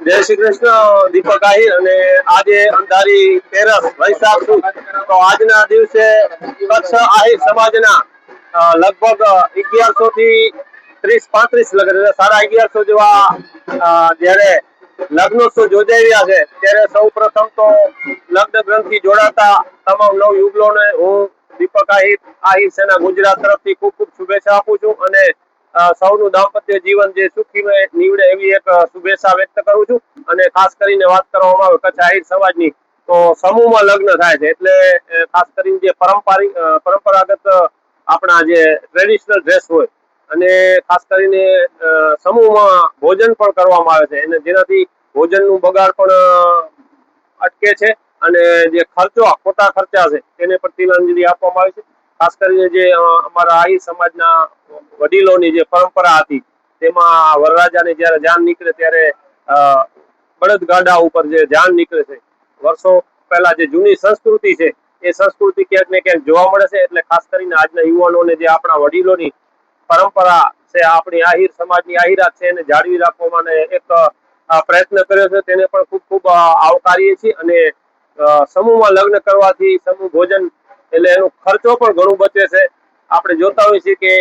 જય શ્રી કૃષ્ણ. દીપક આહિર અને આજે અંધારી 13 વૈશાખ સુદ. તો આજના દિવસે કચ્છ આહિર સમાજના લગભગ 1100 થી 30-35 લગ્ન, 1150 જેવા જ્યારે લગ્નોત્સવ યોજાઈ રહ્યા છે, ત્યારે સૌ પ્રથમ તો લગ્ન ગ્રંથિ જોડાતા તમામ નવ યુગલોને હું દીપક આહિર સેના ગુજરાત તરફથી ખૂબ ખૂબ શુભેચ્છા આપું છું અને સૌનું દાંપત્ય જીવન જે સુખીમય નીવડે એવી એક શુભેચ્છા વ્યક્ત કરું છું. અને ખાસ કરીને વાત કરવામાં આવે કચ્છ આહિર સમાજની, તો સમૂહમાં લગ્ન થાય છે, એટલે ખાસ કરીને જે પરંપરાગત આપણા જે ટ્રેડિશનલ ડ્રેસ હોય અને ખાસ કરીને સમૂહમાં ભોજન પણ કરવામાં આવે છે, અને જેનાથી ભોજનનું બગાડ પણ અટકે છે અને જે ખોટા ખર્ચા છે તેને પણ તિલાંજલિ આપવામાં આવે છે. ખાસ કરીને જે અમારા આહિર સમાજના વડીલોની જે પરંપરા હતી, તેમાં વરરાજાને જયારે જાન નીકળે ત્યારે બળદગાડા ઉપર જે જાન નીકળે છે, વર્ષો પહેલા જે જૂની સંસ્કૃતિ છે એ સંસ્કૃતિ ક્યાંક ને ક્યાંક જોવા મળે છે. એટલે ખાસ કરીને આજના યુવાનોને જે આપણા વડીલોની પરંપરા છે, આપણી આહિર સમાજની આહિરાત છે, એને જાળવી રાખવામાં એક પ્રયત્ન કર્યો છે, તેને પણ ખૂબ ખૂબ આવકારીએ છીએ. અને સમૂહમાં લગ્ન કરવાથી સમૂહ ભોજન એટલે એનો ખર્ચો પણ ઘણું બચે છે. આપણે જોતા હોઈએ છીએ કે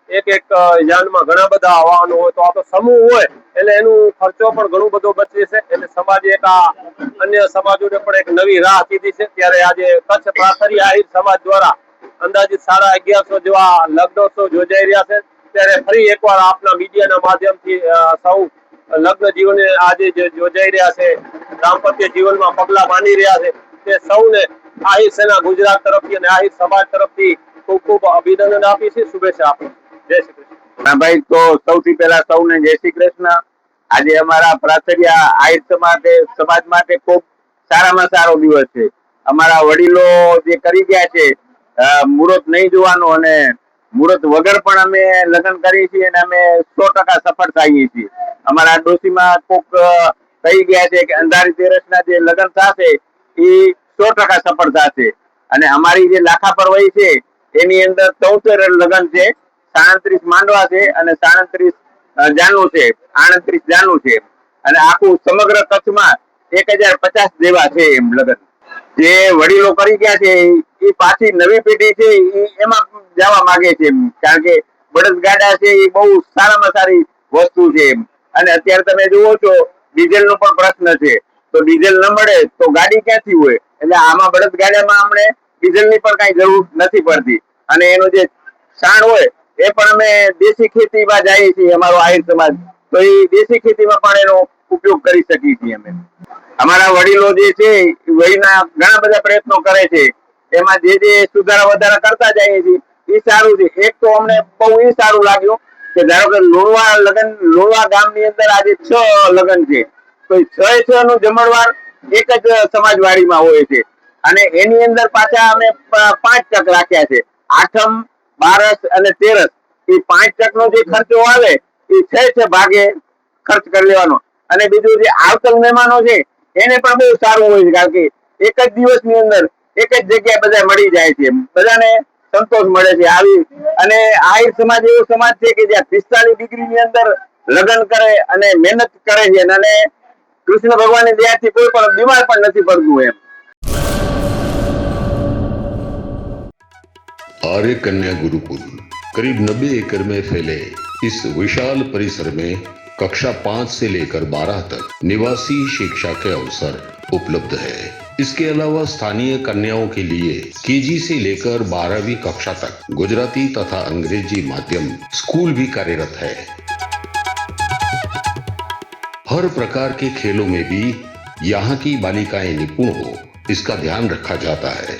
એક યાનમાં ઘણા બધા વાહનો હોય, તો આપણો સમૂહ હોય એટલે એનું ખર્ચો પણ ઘણો બધો બચે છે. એટલે સમાજે એક અન્ય સમાજોને પણ એક નવી રાહ કીધી છે. ત્યારે આજે કચ્છ પ્રાથરી આહિર સમાજ દ્વારા અંદાજિત 1150 જેવા લગ્નોત્સવ યોજાઈ રહ્યા છે. ત્યારે ફરી એકવાર આપના મીડિયાના માધ્યમથી સૌ લગ્ન જીવન આજે જે યોજાઈ રહ્યા છે, દાંપત્ય જીવનમાં પગલા માંડી રહ્યા છે, તે સૌને આહિર સેના ગુજરાત તરફથી અને આહિર સમાજ તરફથી ખૂબ ખૂબ અભિનંદન આપી છે, શુભેચ્છા આપી. જય શ્રી કૃષ્ણ. હા ભાઈ, તો સૌથી પહેલા સૌને જય શ્રી કૃષ્ણ. આજે અમારા પ્રાથરિયા આહિર સમાજ માટે ખૂબ સારામાં સારો દિવસ છે. અમારા વડીલો જે કરી ગયા છે, મુહૂર્ત નહીં જોવાનું અને મુહૂર્ત વગર પણ અમે લગ્ન કરીએ છીએ અને અમે 100% સફળ થઈએ છીએ. અમારા ડોશીમાં કોક કહી ગયા છે કે અંધારી તેરસના જે લગ્ન થશે એ 100% સફળ થશે. અને અમારી જે લાખાપર વહી છે એની અંદર 73 લગ્ન છે, 37 માંડવા છે અને 37 જાનું છે, 38 જાનું છે. અને આખું સમગ્ર કચ્છમાં 1050 જેવા છે એમ લગ્ન. જે વડીલો કરી ગયા છે એ પાછી નવી પેઢી છે એમાં જવા માંગે છે, કારણ કે બળદગાડા છે એ બહુ સારામાં સારી વસ્તુ છે. અને અત્યારે તમે જુઓ છો ડીઝલ નો પણ પ્રશ્ન છે, તો ડીઝલ ન મળે તો ગાડી ક્યાંથી હોય? એટલે આમાં બળદગાડામાં અમને ડીઝલ ની પણ કઈ જરૂર નથી પડતી. અને એનું જે છાણ હોય એ પણ અમે દેશી ખેતીમાં જઈએ છીએ, અમારો આહિર સમાજ, તો એ દેશી ખેતીમાં પણ એનો ઉપયોગ કરી શકીએ છીએ અમે. અમારા વડીલો જે છે વયના ઘણા બધા પ્રયત્નો કરે છે, એમાં જે સુધારા વધારા કરતા જઈએ છીએ એ સારું છે. એક તો અમને બહુ એ સારું લાગ્યું કે ધારો કે લોણવા ગામની અંદર આજે 6 લગ્ન છે, તો 6 નું જમણવાર એક જ સમાજવાડીમાં હોય છે. અને એની અંદર પાછા અમે 5 ટક રાખ્યા છે, આઠમ, બારસ અને તેરસ. એ 5 ટક નો જે ખર્ચો આવે એ 6 ભાગે ખર્ચ કરી લેવાનો. અને બીજું જે આવતલ મહેમાનો છે એને પણ બહુ સારું હોય છે, કારણ કે એક જ દિવસની અંદર એક જ જગ્યાએ બધા મળી જાય છે, બધાને સંતોષ મળે છે. આવી અને આહિર સમાજ એવો સમાજ છે કે જ્યાં 45 ડિગ્રીની અંદર લગ્ન કરે અને મહેનત કરે છે, અને કૃષ્ણ ભગવાનની દયાથી કોઈ પણ બીમાર પણ નથી પડતું એમ. आर्य कन्या गुरुकुल करीब 90 एकड़ में फैले इस विशाल परिसर में कक्षा 5 से लेकर 12 तक निवासी शिक्षा के अवसर उपलब्ध है। इसके अलावा स्थानीय कन्याओं के लिए केजी से लेकर 12वीं कक्षा तक गुजराती तथा अंग्रेजी माध्यम स्कूल भी कार्यरत है। हर प्रकार के खेलों में भी यहाँ की बालिकाएं निपुण हो, इसका ध्यान रखा जाता है।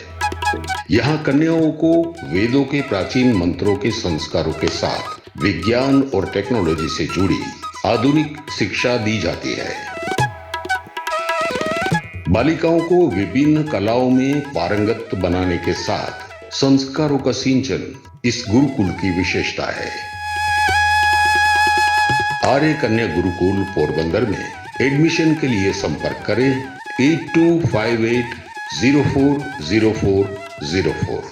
यहाँ कन्याओं को वेदों के प्राचीन मंत्रों के संस्कारों के साथ विज्ञान और टेक्नोलॉजी से जुड़ी आधुनिक शिक्षा दी जाती है। बालिकाओं को विभिन्न कलाओं में पारंगत बनाने के साथ संस्कारों का सिंचन इस गुरुकुल की विशेषता है। आर्य कन्या गुरुकुल पोरबंदर में एडमिशन के लिए संपर्क करें 8258040404।